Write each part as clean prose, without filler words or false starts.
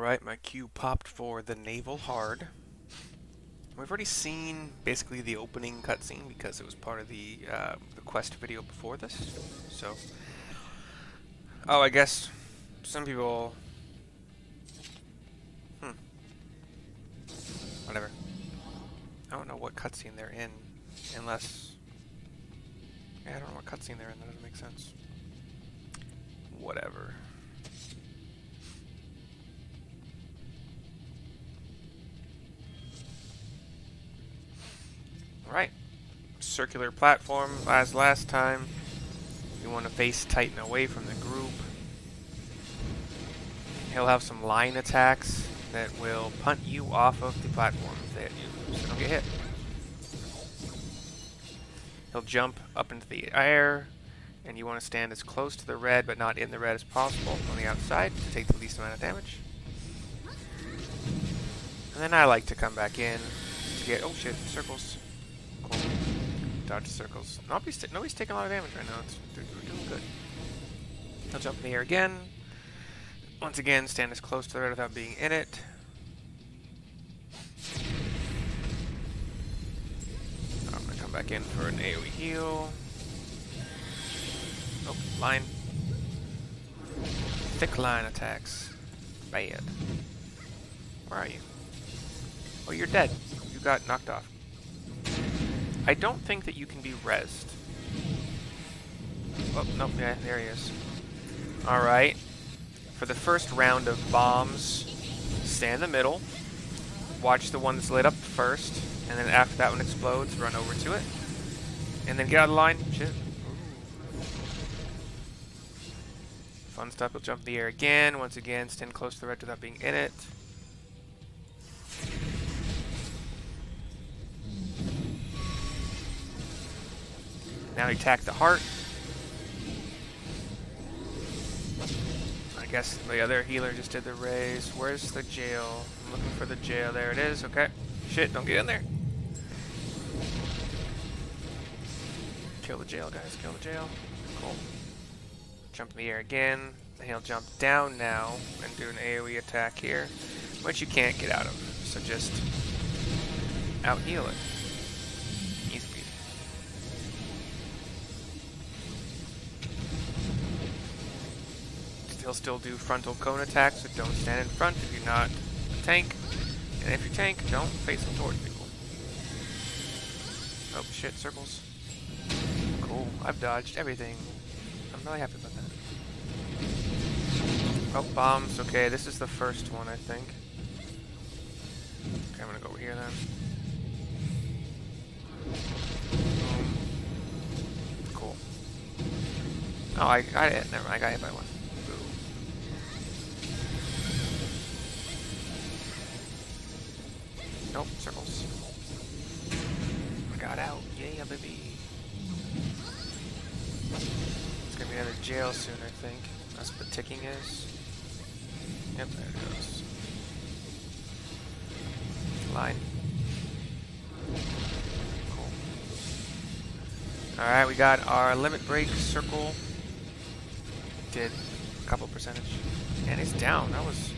Alright, my queue popped for the Navel hard. We've already seen basically the opening cutscene because it was part of the quest video before this. So, oh, I guess some people, whatever. I don't know what cutscene they're in, unless, yeah, I don't know what cutscene they're in. That doesn't make sense. Whatever. Right, circular platform as last time. You want to face Titan away from the group. He'll have some line attacks that will punt you off of the platform if they hit you, so don't get hit. He'll jump up into the air, and you want to stand as close to the red but not in the red as possible on the outside to take the least amount of damage. And then I like to come back in to get, oh shit, circles. Cool. Dodge circles. Nobody's taking a lot of damage right now. We're doing good. He'll jump in the air again. Once again, stand as close to the red without being in it. I'm going to come back in for an AoE heal. Oh, line. Thick line attacks. Bad. Where are you? Oh, you're dead. You got knocked off. I don't think that you can be rezzed. Oh, nope, yeah, there he is. Alright. For the first round of bombs, stand in the middle. Watch the one that's lit up first. And then after that one explodes, run over to it. And then get out of the line. Shit. Ooh. Fun stuff. You'll jump in the air again. Once again, stand close to the red without being in it. Now attack the heart. I guess the other healer just did the raise. Where's the jail? I'm looking for the jail. There it is. Okay. Shit, don't get in there. Kill the jail, guys. Kill the jail. Cool. Jump in the air again. He'll jump down now and do an AoE attack here, which you can't get out of. So just out heal it. Easy peasy. He'll still do frontal cone attacks, so don't stand in front if you're not a tank. And if you're tank, don't face them towards people. Oh shit, circles. Cool, I've dodged everything. I'm really happy about that. Oh, bombs. Okay, this is the first one, I think. Okay, I'm gonna go over here then. Boom. Cool. Oh, I got it. Never mind, I got hit by one. Nope, circles. Got out. Yeah, baby. It's gonna be another jail soon, I think. That's what the ticking is. Yep, there it goes. Line. Cool. Alright, we got our limit break circle. Did a couple percentage. And it's down. That was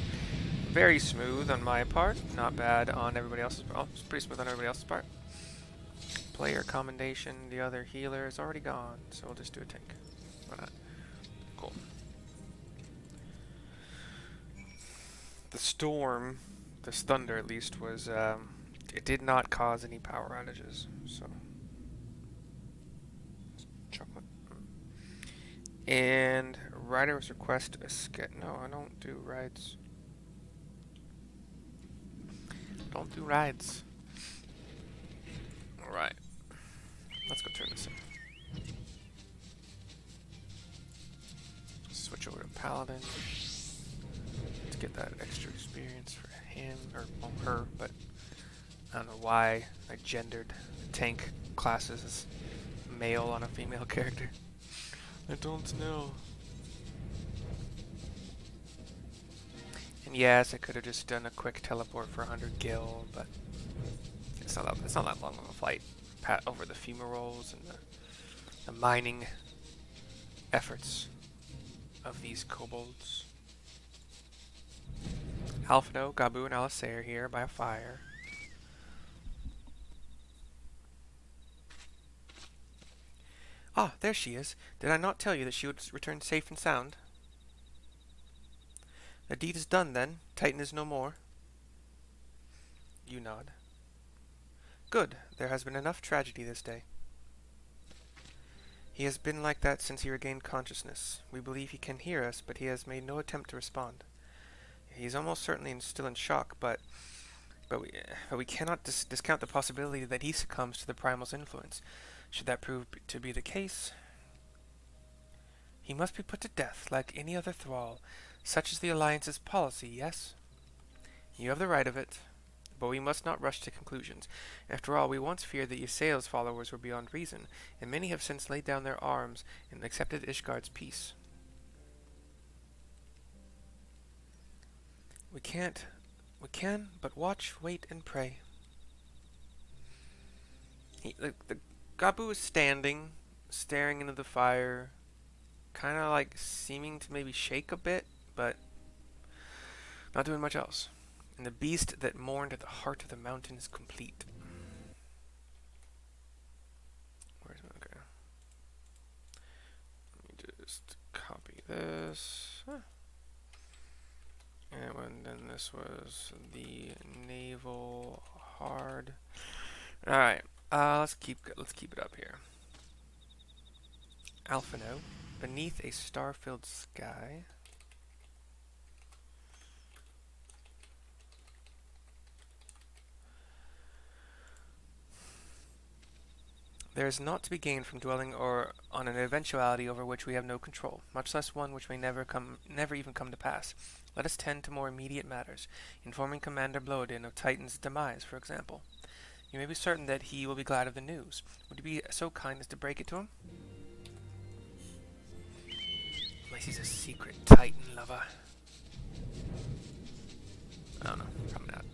very smooth on my part, not bad on everybody else's part. Oh, it's pretty smooth on everybody else's part. Player commendation, the other healer is already gone, so we'll just do a tank. Why not? Cool. The storm, this thunder at least, was, it did not cause any power outages, so. Chocolate. And riders request a no, I don't do rides. Don't do rides. Alright. Let's go turn this in. Switch over to Paladin. Let's get that extra experience for him, or well, her, but I don't know why I gendered tank classes as male on a female character. I don't know. Yes, I could have just done a quick teleport for 100 gil, but it's not that long of a flight over the fumaroles and the mining efforts of these kobolds. Alphino, Gabu, and Alisair are here by a fire. Ah, there she is. Did I not tell you that she would return safe and sound? The deed is done, then. Titan is no more. You nod. Good. There has been enough tragedy this day. He has been like that since he regained consciousness. We believe he can hear us, but he has made no attempt to respond. He is almost certainly still in shock, but we cannot discount the possibility that he succumbs to the primal's influence. Should that prove to be the case, he must be put to death like any other thrall. Such is the Alliance's policy, yes? You have the right of it, but we must not rush to conclusions. After all, we once feared that Ysael's followers were beyond reason, and many have since laid down their arms and accepted Ishgard's peace. We can but watch, wait, and pray. The Gabu is standing, staring into the fire, kind of like seeming to maybe shake a bit, but not doing much else. And the beast that mourned at the heart of the mountain is complete. Where's my, okay. Let me just copy this. And then this was the navel hard. All right, let's keep it up here. Alphino, beneath a star-filled sky. There is naught to be gained from dwelling or on an eventuality over which we have no control, much less one which may never even come to pass. Let us tend to more immediate matters, informing Commander Blodin of Titan's demise, for example. You may be certain that he will be glad of the news. Would you be so kind as to break it to him? Unless he's a secret Titan lover. I don't know, probably not.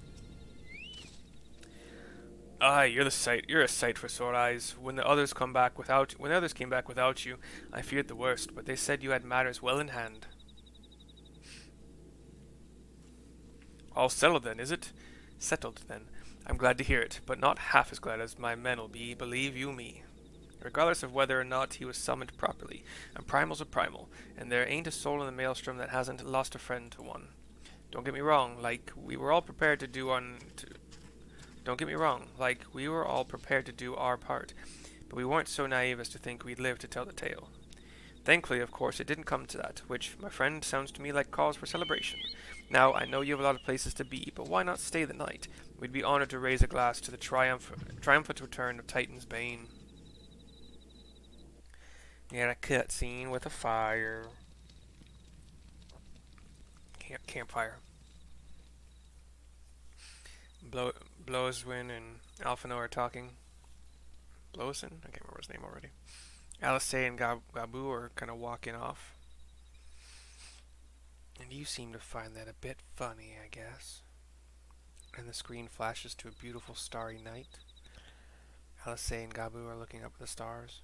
Aye, you're a sight for sore eyes. When the others came back without you, I feared the worst, but they said you had matters well in hand. All settled then, is it? Settled then. I'm glad to hear it, but not half as glad as my men'll be, believe you me. Regardless of whether or not he was summoned properly, a primal's a primal, and there ain't a soul in the maelstrom that hasn't lost a friend to one. Don't get me wrong, like, we were all prepared to do our part, but we weren't so naive as to think we'd live to tell the tale. Thankfully, of course, it didn't come to that, which, my friend, sounds to me like cause for celebration. Now, I know you have a lot of places to be, but why not stay the night? We'd be honored to raise a glass to the triumphant return of Titan's Bane. You had a cutscene with a fire. Campfire. Blowswin and Alphino are talking. Blowson? I can't remember his name already. Alisair and Gabu are kind of walking off. And you seem to find that a bit funny, I guess. And the screen flashes to a beautiful starry night. Alisair and Gabu are looking up at the stars.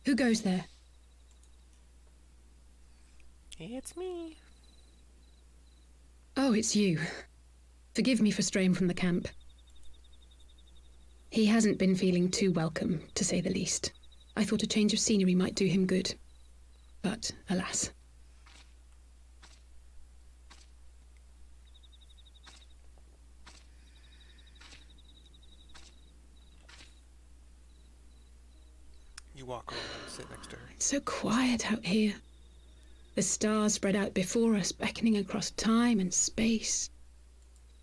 Who goes there? It's me. Oh, it's you. Forgive me for straying from the camp. He hasn't been feeling too welcome, to say the least. I thought a change of scenery might do him good. But, alas. You walk over and sit next to her. It's so quiet out here. The stars spread out before us, beckoning across time and space.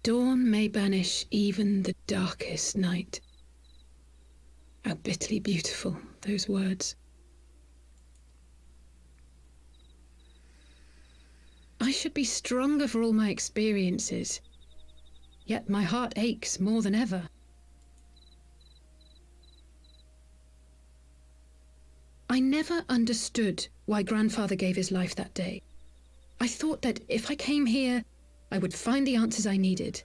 Dawn may banish even the darkest night. How bitterly beautiful, those words. I should be stronger for all my experiences, yet my heart aches more than ever. I never understood why Grandfather gave his life that day. I thought that if I came here, I would find the answers I needed.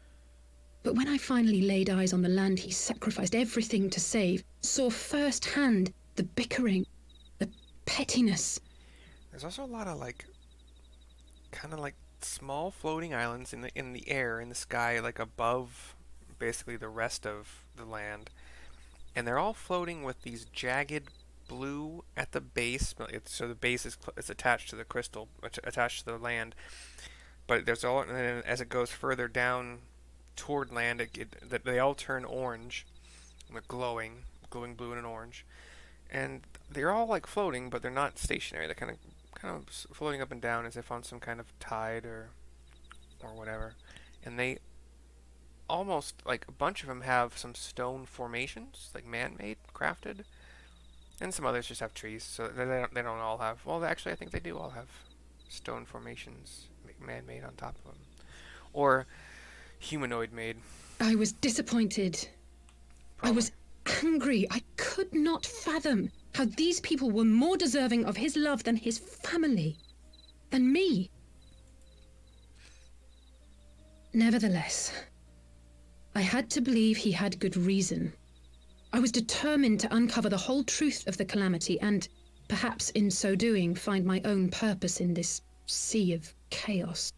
But when I finally laid eyes on the land he sacrificed everything to save, saw firsthand the bickering, the pettiness. There's also a lot of, like, kind of like small floating islands in the air, in the sky, like above basically the rest of the land, and they're all floating with these jagged blue at the base. So the base is attached to the crystal, attached to the land. But there's all, and then as it goes further down toward land, they all turn orange. They're glowing blue and orange, and they're all like floating, but they're not stationary. They're kind of floating up and down as if on some kind of tide or whatever. And they almost, like, a bunch of them have some stone formations, like man-made, crafted, and some others just have trees. So they don't all have. Well, actually, I think they do all have stone formations, man-made on top of them, or humanoid-made. I was disappointed. Probably. I was angry. I could not fathom how these people were more deserving of his love than his family, than me. Nevertheless, I had to believe he had good reason. I was determined to uncover the whole truth of the calamity and, perhaps in so doing, find my own purpose in this sea of chaos.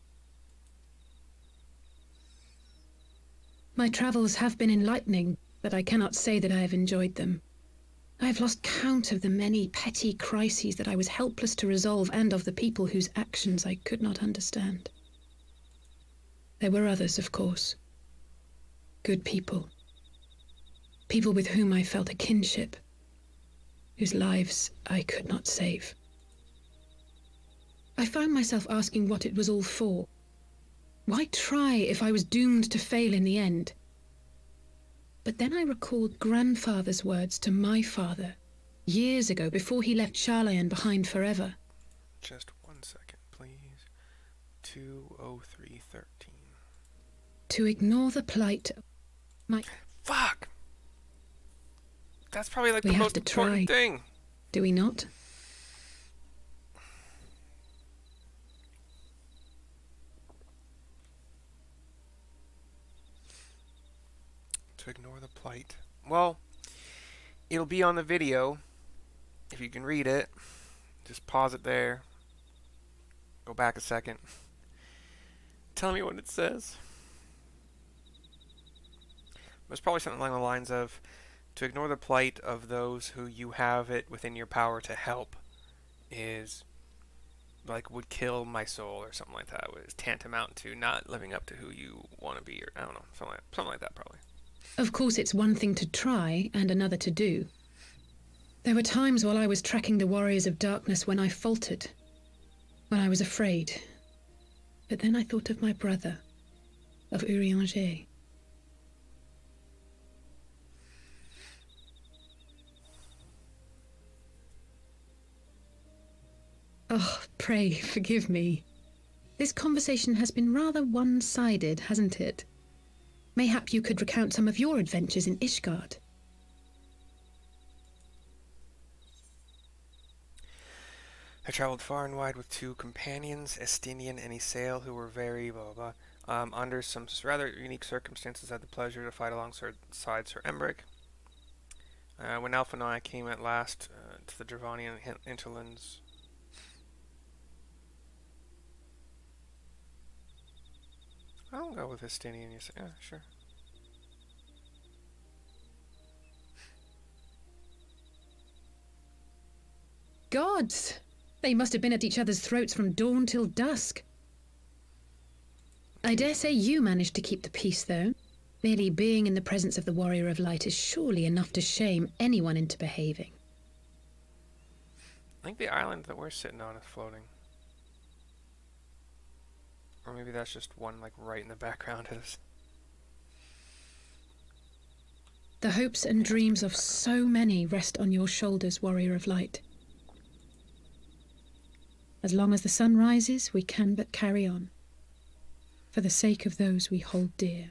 My travels have been enlightening, but I cannot say that I have enjoyed them. I have lost count of the many petty crises that I was helpless to resolve and of the people whose actions I could not understand. There were others, of course. Good people. People with whom I felt a kinship, whose lives I could not save. I found myself asking what it was all for. Why try if I was doomed to fail in the end? But then I recalled grandfather's words to my father, years ago, before he left Charlayan behind forever. Just 1 second, please. 2:03:13. To ignore the plight of my... Fuck! That's probably like We the have most to important try. thing. Do we not? To ignore the plight. Well, it'll be on the video. If you can read it, just pause it there. Go back a second. Tell me what it says. It's probably something along the lines of, to ignore the plight of those who you have it within your power to help is, like, would kill my soul or something like that. It was tantamount to not living up to who you want to be, or I don't know, something like that probably. Of course, it's one thing to try and another to do. There were times while I was tracking the warriors of darkness when I faltered, when I was afraid. But then I thought of my brother, of Urianger. Oh, pray forgive me. This conversation has been rather one-sided, hasn't it? Mayhap you could recount some of your adventures in Ishgard. I traveled far and wide with 2 companions, Estinian and Isael, who were very blah blah blah. Under some rather unique circumstances, I had the pleasure to fight alongside Sir Embrick. When Alpha and I came at last to the Dravanian hinterlands, I'll go with Estinian. Yeah, sure. Gods! They must have been at each other's throats from dawn till dusk. I dare say you managed to keep the peace, though. Merely being in the presence of the Warrior of Light is surely enough to shame anyone into behaving. I think the island that we're sitting on is floating. Or maybe that's just one, like, right in the background of this. The hopes and dreams of so many rest on your shoulders, Warrior of Light. As long as the sun rises, we can but carry on, for the sake of those we hold dear.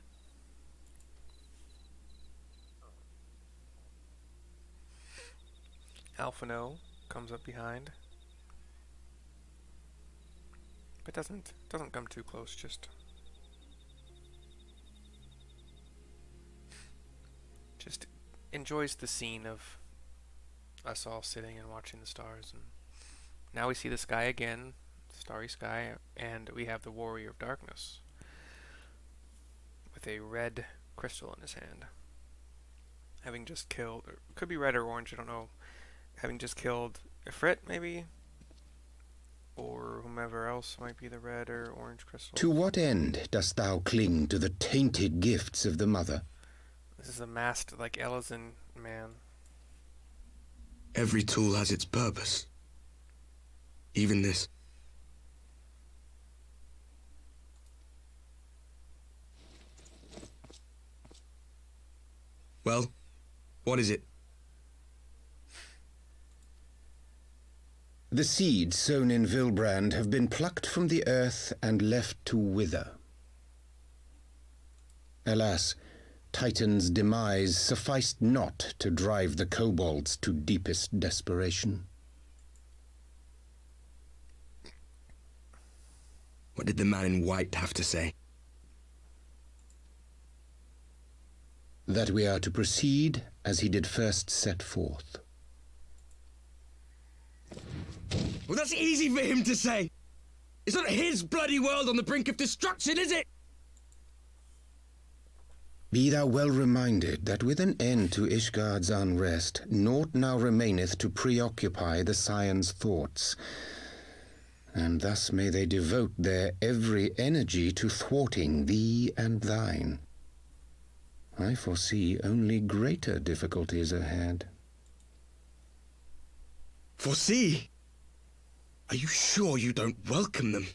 Alphino comes up behind, but doesn't come too close. Just enjoys the scene of us all sitting and watching the stars. And now we see the sky again. It's Starry Sky, and we have the Warrior of Darkness with a red crystal in his hand. Having just killed, or could be red or orange, I don't know. Having just killed Ifrit, maybe? Or whomever else might be the red or orange crystal. To what end dost thou cling to the tainted gifts of the mother? This is a masked, like Elizin man. Every tool has its purpose. Even this. Well, what is it? The seeds sown in Vilbrand have been plucked from the earth and left to wither. Alas, Titan's demise sufficed not to drive the kobolds to deepest desperation. What did the man in white have to say? That we are to proceed as he did first set forth. Well, that's easy for him to say. It's not his bloody world on the brink of destruction, is it? Be thou well reminded that with an end to Ishgard's unrest, naught now remaineth to preoccupy the Scion's thoughts, and thus may they devote their every energy to thwarting thee and thine. I foresee only greater difficulties ahead. Foresee? Are you sure you don't welcome them?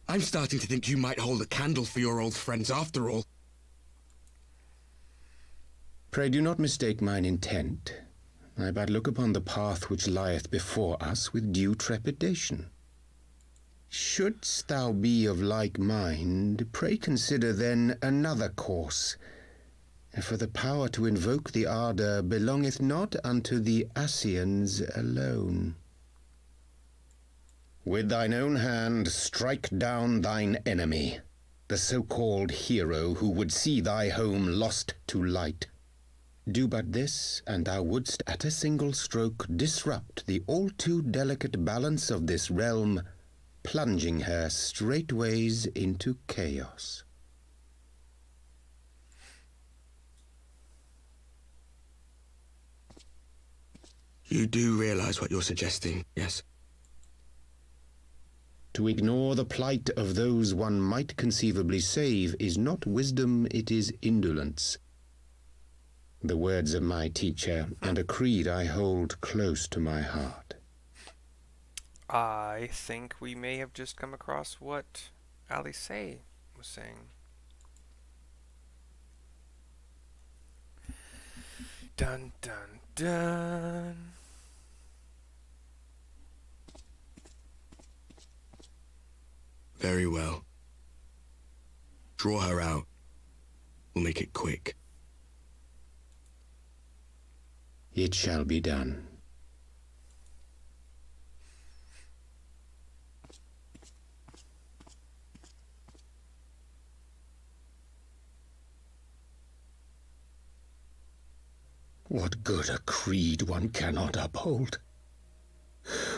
I'm starting to think you might hold a candle for your old friends after all. Pray do not mistake mine intent. I but look upon the path which lieth before us with due trepidation. Shouldst thou be of like mind, pray consider then another course. For the power to invoke the ardour belongeth not unto the Ascians alone. With thine own hand strike down thine enemy, the so-called hero who would see thy home lost to light. Do but this, and thou wouldst at a single stroke disrupt the all-too-delicate balance of this realm, plunging her straightways into chaos. You do realize what you're suggesting, yes? To ignore the plight of those one might conceivably save is not wisdom, it is indolence. The words of my teacher, and a creed I hold close to my heart. I think we may have just come across what Alice was saying. Dun dun dun. Very well. Draw her out. We'll make it quick. It shall be done. What good a creed one cannot uphold?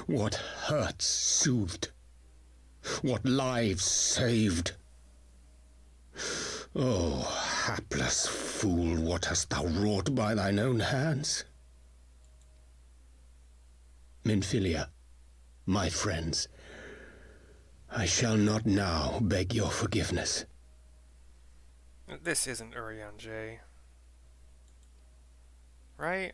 What hurts soothed? What lives saved? Oh, hapless fool, what hast thou wrought by thine own hands? Minfilia, my friends, I shall not now beg your forgiveness. This isn't Urianger. Right?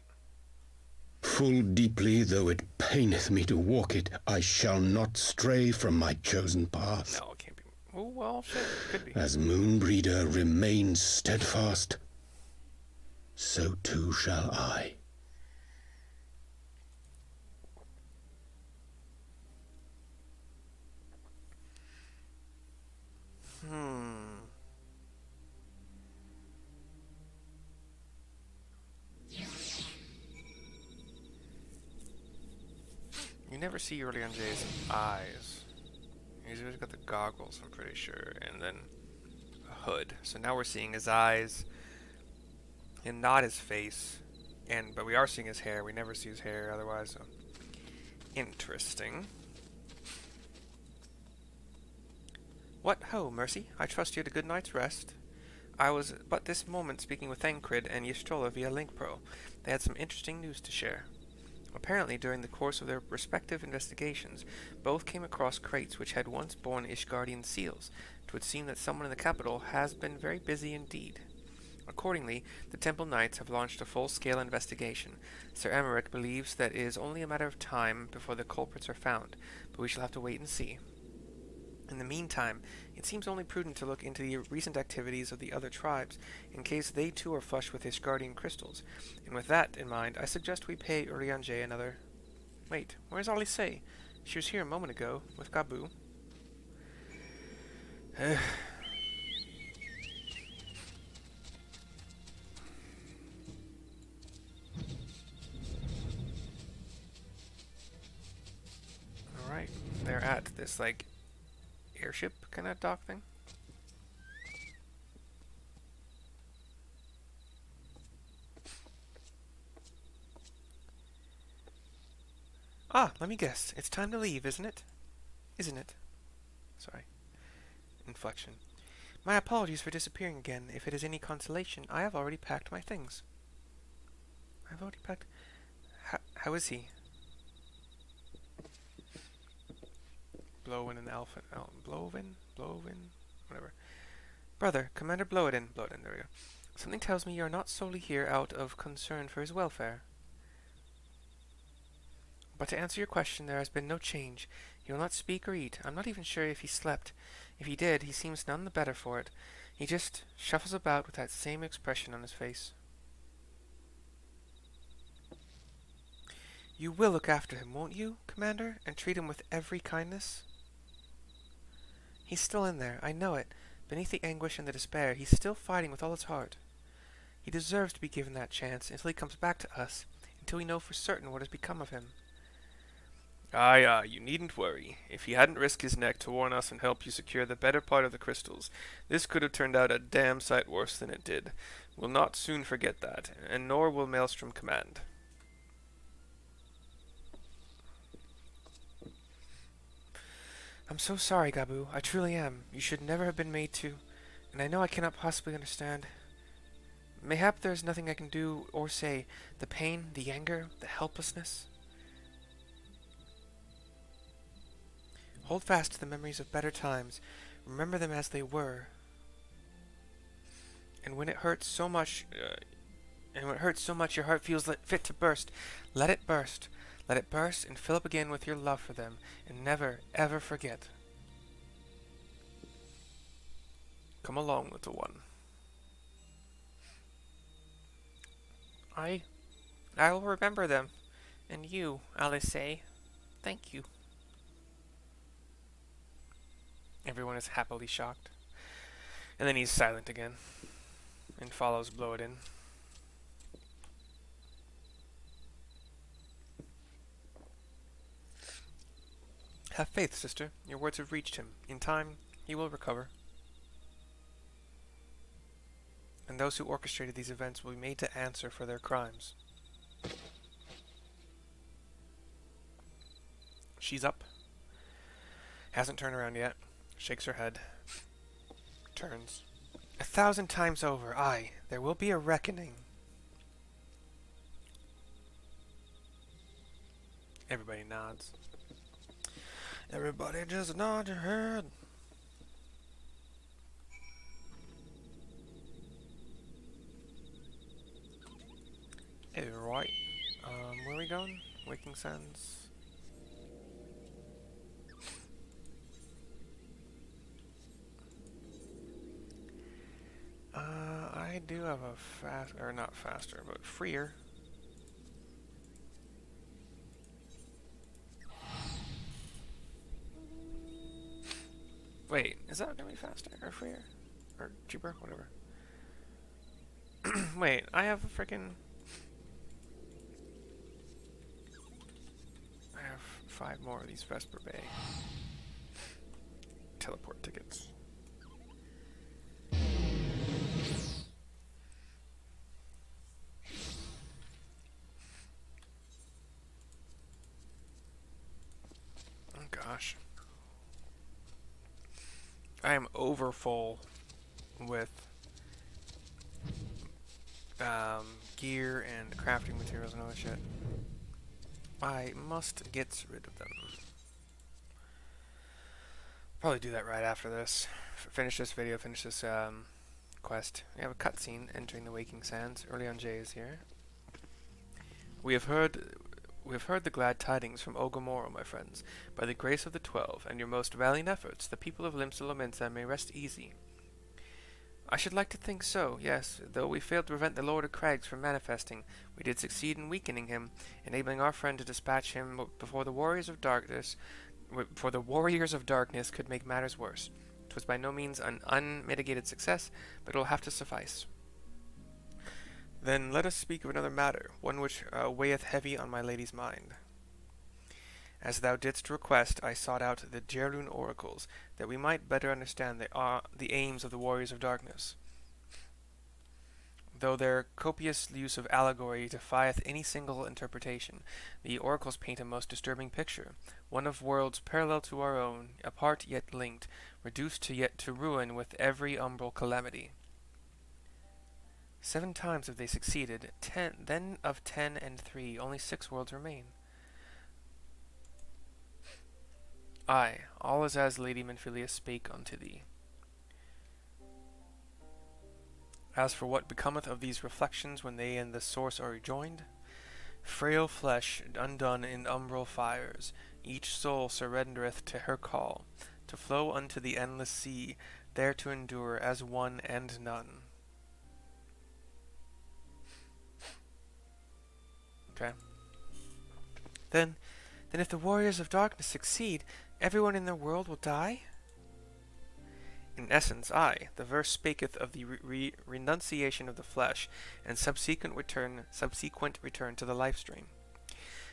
Full deeply though it paineth me to walk it, I shall not stray from my chosen path. No, it can't be. Oh, well, shit, it could be. As Moonbreeder remains steadfast, so too shall I. You never see Urianger's eyes. He's always got the goggles, I'm pretty sure, and then a hood. So now we're seeing his eyes and not his face. But we are seeing his hair. We never see his hair otherwise, so interesting. What ho, Mercy? I trust you had a good night's rest. I was but this moment speaking with Thancred and Ystrola via LinkPro. They had some interesting news to share. Apparently, during the course of their respective investigations, both came across crates which had once borne Ishgardian seals. It would seem that someone in the capital has been very busy indeed. Accordingly, the Temple Knights have launched a full-scale investigation. Sir Emmerich believes that it is only a matter of time before the culprits are found, but we shall have to wait and see. In the meantime, it seems only prudent to look into the recent activities of the other tribes, in case they too are flush with Ishgardian crystals. And with that in mind, I suggest we pay Urianger another... Wait, where's Alice? She was here a moment ago, with Gabu. Alright, they're at this, like, airship kind of dock thing. Ah, let me guess. It's time to leave, isn't it? Isn't it? Sorry. Inflection. My apologies for disappearing again. If it is any consolation, I have already packed my things. I've already packed... How is he? Blowin and Alpha... Blowin? Whatever. Brother, Commander Blowin, there we go. Something tells me you are not solely here out of concern for his welfare. But to answer your question, there has been no change. He will not speak or eat. I'm not even sure if he slept. If he did, he seems none the better for it. He just shuffles about with that same expression on his face. You will look after him, won't you, Commander, and treat him with every kindness? He's still in there, I know it. Beneath the anguish and the despair, he's still fighting with all his heart. He deserves to be given that chance until he comes back to us, until we know for certain what has become of him. Aye, you needn't worry. If he hadn't risked his neck to warn us and help you secure the better part of the crystals, this could have turned out a damn sight worse than it did. We'll not soon forget that, and nor will Maelstrom Command. I'm so sorry, Gabu. I truly am. You should never have been made to, and I know I cannot possibly understand. Mayhap there is nothing I can do or say. The pain, the anger, the helplessness. Hold fast to the memories of better times. Remember them as they were. And when it hurts so much, your heart feels fit to burst, let it burst. Let it burst and fill up again with your love for them, and never, ever forget. Come along, little one. I'll remember them. And you, Alice, thank you. Everyone is happily shocked. And then he's silent again, and follows Blowin. Have faith, sister. Your words have reached him. In time, he will recover. And those who orchestrated these events will be made to answer for their crimes. She's up. Hasn't turned around yet. Shakes her head. Turns. 1,000 times over, aye, there will be a reckoning. Everybody nods. Everybody just nod your head. Alright. Where are we going? Waking Sands. I do have a fast, or not faster, but freer. Wait, is that gonna be faster or freer? Or cheaper? Whatever. Wait, I have a freaking... I have 5 more of these Vesper Bay teleport tickets. Oh gosh. I am over full with gear and crafting materials and all that shit. I must get rid of them. Probably do that right after this. Finish this video, finish this quest. We have a cutscene entering the Waking Sands. Early on Jay is here. We have heard the glad tidings from Ogomoro, my friends. By the grace of the 12 and your most valiant efforts, the people of Limsa may rest easy. I should like to think so, yes. Though we failed to prevent the Lord of Crags from manifesting, we did succeed in weakening him, enabling our friend to dispatch him before the warriors of darkness could make matters worse. 'Twas by no means an unmitigated success, but it will have to suffice. Then let us speak of another matter, one which weigheth heavy on my lady's mind. As thou didst request, I sought out the Jerlun oracles, that we might better understand the aims of the warriors of darkness. Though their copious use of allegory defieth any single interpretation, the oracles paint a most disturbing picture, one of worlds parallel to our own, apart yet linked, reduced yet to ruin with every umbral calamity. 7 times have they succeeded, then of 10 and 3, only 6 worlds remain. Aye, all is as Lady Menphilia spake unto thee. As for what becometh of these reflections when they in the source are rejoined, frail flesh undone in umbral fires, each soul surrendereth to her call, to flow unto the endless sea, there to endure as one and none. Okay. Then if the warriors of darkness succeed, everyone in their world will die? In essence, aye. The verse spaketh of the renunciation of the flesh, and subsequent return to the life stream.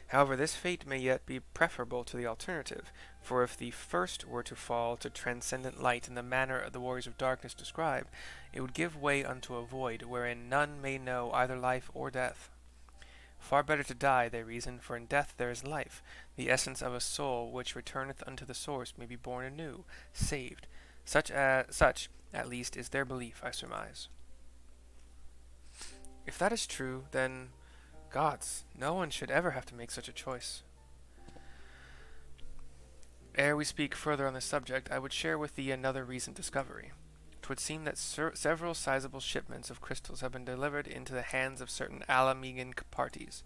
However, this fate may yet be preferable to the alternative, for if the first were to fall to transcendent light in the manner the warriors of darkness describe, it would give way unto a void, wherein none may know either life or death. Far better to die, they reason, for in death there is life, the essence of a soul which returneth unto the source may be born anew, saved. Such, at least, is their belief, I surmise. If that is true, then, gods, no one should ever have to make such a choice. Ere we speak further on this subject, I would share with thee another recent discovery. 'Twould seem that several sizable shipments of crystals have been delivered into the hands of certain Alamegan parties.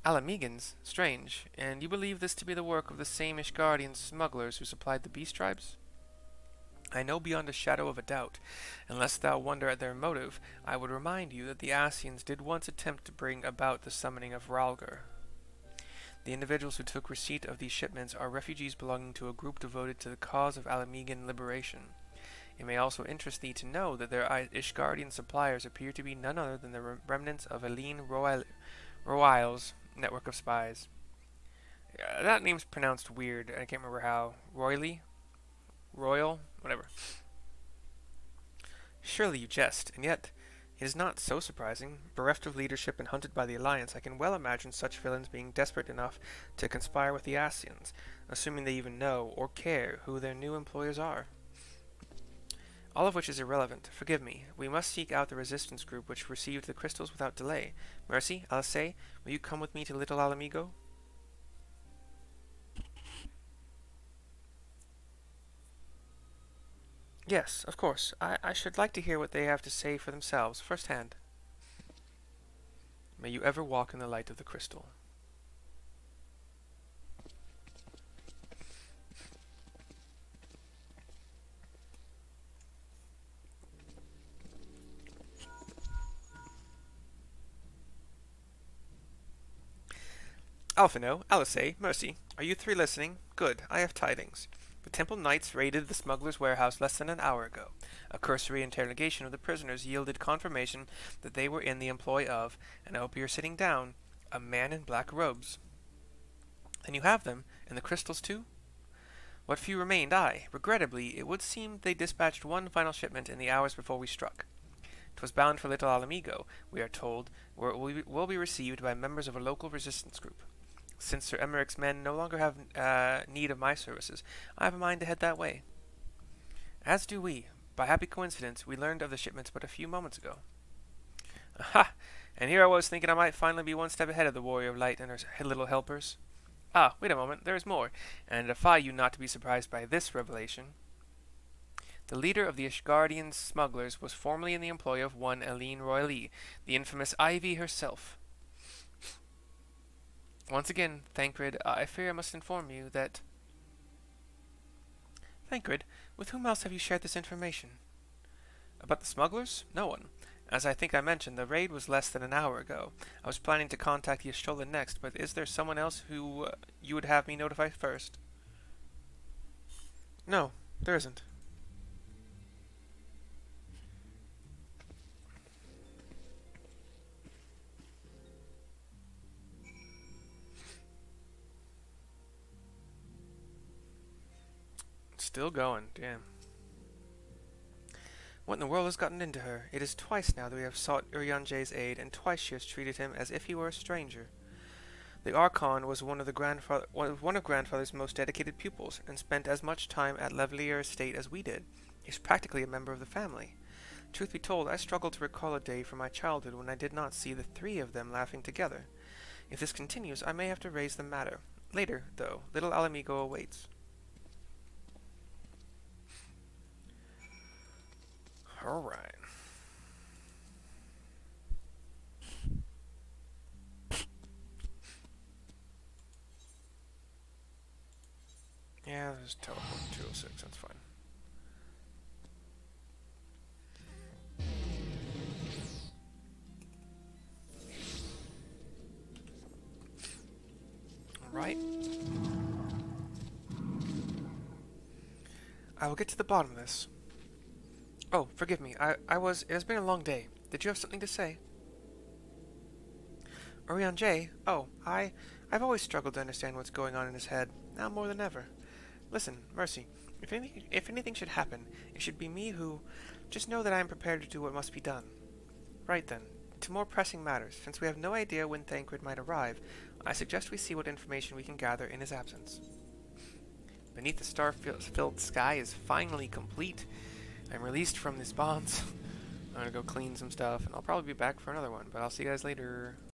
Alamegans? Strange. And you believe this to be the work of the same Ishgardian smugglers who supplied the beast tribes? I know beyond a shadow of a doubt. Unless thou wonder at their motive, I would remind you that the Ascians did once attempt to bring about the summoning of Rhalgr. The individuals who took receipt of these shipments are refugees belonging to a group devoted to the cause of Alamegan liberation. It may also interest thee to know that their Ishgardian suppliers appear to be none other than the remnants of Aline Royale's network of spies. That name's pronounced weird. I can't remember how. Royal? Whatever. Surely you jest, and yet it is not so surprising. Bereft of leadership and hunted by the Alliance, I can well imagine such villains being desperate enough to conspire with the Ascians, assuming they even know or care who their new employers are. All of which is irrelevant. Forgive me. We must seek out the resistance group which received the crystals without delay. Mercy, Alice, will you come with me to Little Alamigo? Yes, of course. I should like to hear what they have to say for themselves, firsthand. May you ever walk in the light of the crystal. Alphino, Alice, Mercy, are you 3 listening? Good, I have tidings. The Temple Knights raided the smuggler's warehouse less than an hour ago. A cursory interrogation of the prisoners yielded confirmation that they were in the employ of, and I hope you're sitting down, a man in black robes. Then you have them, and the crystals too? What few remained, aye. Regrettably, it would seem they dispatched one final shipment in the hours before we struck. 'Twas bound for Little Alamigo, we are told, where it will be received by members of a local resistance group. Since Sir Emmerich's men no longer have need of my services, I have a mind to head that way. As do we. By happy coincidence, we learned of the shipments but a few moments ago. Aha! And here I was thinking I might finally be one step ahead of the Warrior of Light and her little helpers. Ah, wait a moment, there is more, and I defy you not to be surprised by this revelation. The leader of the Ishgardian smugglers was formerly in the employ of one Eileen Royale, the infamous Ivy herself. Once again, Thancred, I fear I must inform you that... Thancred, with whom else have you shared this information? About the smugglers? No one. As I think I mentioned, the raid was less than an hour ago. I was planning to contact the Y'shtola next, but is there someone else who you would have me notify first? No, there isn't. Still going, damn. What in the world has gotten into her? It is twice now that we have sought Urianje's aid, and twice she has treated him as if he were a stranger. The Archon was one of Grandfather's most dedicated pupils, and spent as much time at Levelier Estate as we did. He's practically a member of the family. Truth be told, I struggle to recall a day from my childhood when I did not see the three of them laughing together. If this continues, I may have to raise the matter. Later, though, little Alamigo awaits. Alright. Yeah, there's teleport 206, that's fine. Alright. I will get to the bottom of this. Oh, forgive me. It has been a long day. Did you have something to say? Urianje? Oh, I've always struggled to understand what's going on in his head, now more than ever. Listen, Mercy, if anything should happen, it should be me who... Just know that I am prepared to do what must be done. Right then, to more pressing matters. Since we have no idea when Thancred might arrive, I suggest we see what information we can gather in his absence. Beneath the star-filled sky is finally complete. I'm released from these bonds. I'm gonna go clean some stuff, and I'll probably be back for another one, but I'll see you guys later.